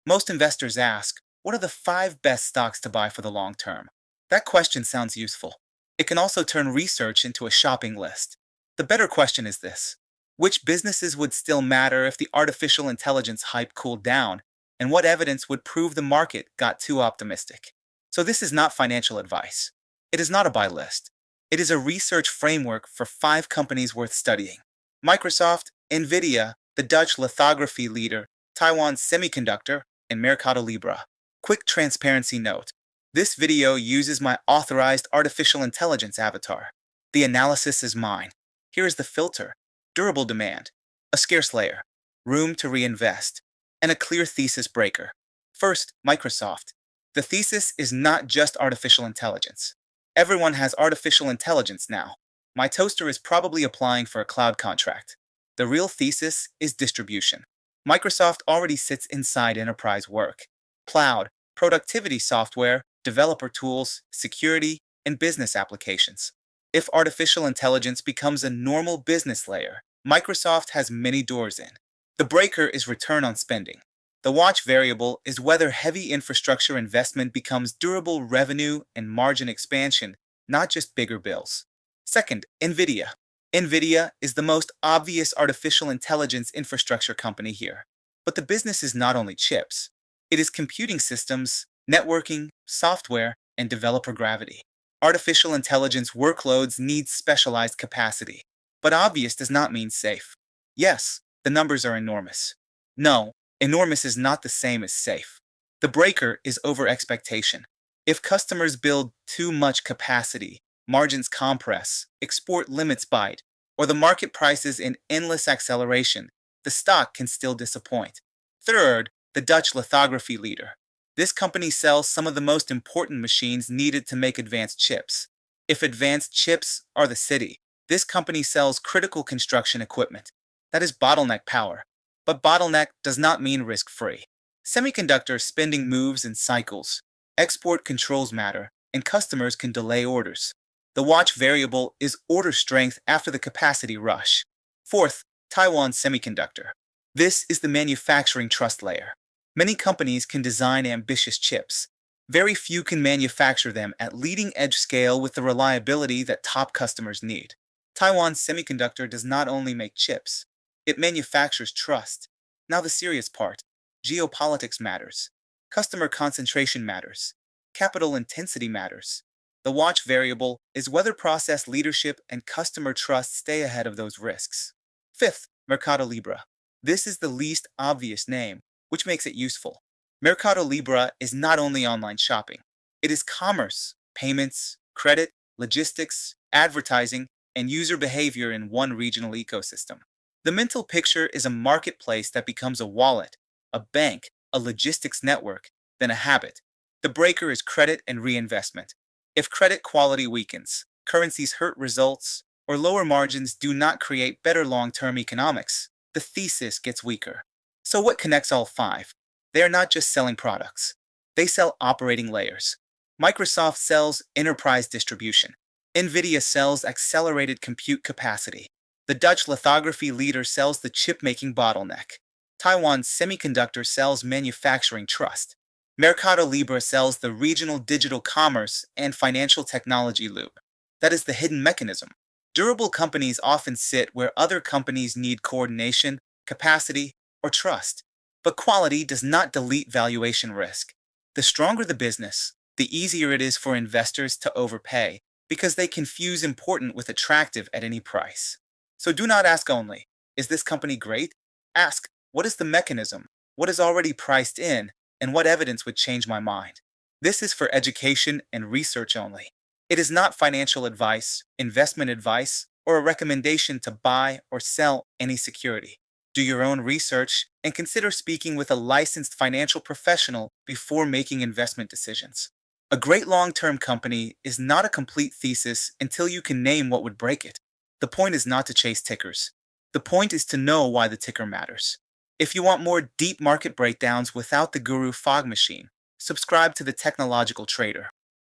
Most investors ask, what are the 5 best stocks to buy for the long term? That question sounds useful. It can also turn research into a shopping list. The better question is this: which businesses would still matter if the artificial intelligence hype cooled down, and what evidence would prove the market got too optimistic? So, this is not financial advice. It is not a buy list. It is a research framework for 5 companies worth studying: Microsoft, Nvidia, the Dutch lithography leader, Taiwan Semiconductor, and MercadoLibre. Quick transparency note: this video uses my authorized artificial intelligence avatar. The analysis is mine. Here is the filter: durable demand, a scarce layer, room to reinvest, and a clear thesis breaker. First, Microsoft. The thesis is not just artificial intelligence. Everyone has artificial intelligence now. My toaster is probably applying for a cloud contract. The real thesis is distribution. Microsoft already sits inside enterprise work: cloud, productivity software, developer tools, security, and business applications. If artificial intelligence becomes a normal business layer, Microsoft has many doors in. The breaker is return on spending. The watch variable is whether heavy infrastructure investment becomes durable revenue and margin expansion, not just bigger bills. Second, Nvidia. Nvidia is the most obvious artificial intelligence infrastructure company here. But the business is not only chips. It is computing systems, networking, software, and developer gravity. Artificial intelligence workloads need specialized capacity. But obvious does not mean safe. Yes, the numbers are enormous. No, enormous is not the same as safe. The breaker is over expectation. If customers build too much capacity, margins compress, export limits bite, or the market price is in endless acceleration, the stock can still disappoint. Third, the Dutch lithography leader. This company sells some of the most important machines needed to make advanced chips. If advanced chips are the city, this company sells critical construction equipment. That is bottleneck power. But bottleneck does not mean risk-free. Semiconductor spending moves in cycles. Export controls matter, and customers can delay orders. The watch variable is order strength after the capacity rush. Fourth, Taiwan Semiconductor. This is the manufacturing trust layer. Many companies can design ambitious chips. Very few can manufacture them at leading-edge scale with the reliability that top customers need. Taiwan Semiconductor does not only make chips, it manufactures trust. Now the serious part: geopolitics matters. Customer concentration matters. Capital intensity matters. The watch variable is whether process leadership and customer trust stay ahead of those risks. Fifth, MercadoLibre. This is the least obvious name, which makes it useful. MercadoLibre is not only online shopping. It is commerce, payments, credit, logistics, advertising, and user behavior in one regional ecosystem. The mental picture is a marketplace that becomes a wallet, a bank, a logistics network, then a habit. The breaker is credit and reinvestment. If credit quality weakens, currencies hurt results, or lower margins do not create better long-term economics, the thesis gets weaker. So what connects all 5? They are not just selling products. They sell operating layers. Microsoft sells enterprise distribution. Nvidia sells accelerated compute capacity. The Dutch lithography leader sells the chip-making bottleneck. Taiwan Semiconductor sells manufacturing trust. MercadoLibre sells the regional digital commerce and financial technology loop. That is the hidden mechanism. Durable companies often sit where other companies need coordination, capacity, or trust. But quality does not delete valuation risk. The stronger the business, the easier it is for investors to overpay, because they confuse important with attractive at any price. So do not ask only, is this company great? Ask, what is the mechanism? What is already priced in? And what evidence would change my mind? This is for education and research only. It is not financial advice, investment advice, or a recommendation to buy or sell any security. Do your own research and consider speaking with a licensed financial professional before making investment decisions. A great long-term company is not a complete thesis until you can name what would break it. The point is not to chase tickers. The point is to know why the ticker matters. If you want more deep market breakdowns without the guru fog machine, subscribe to the Technological Trader.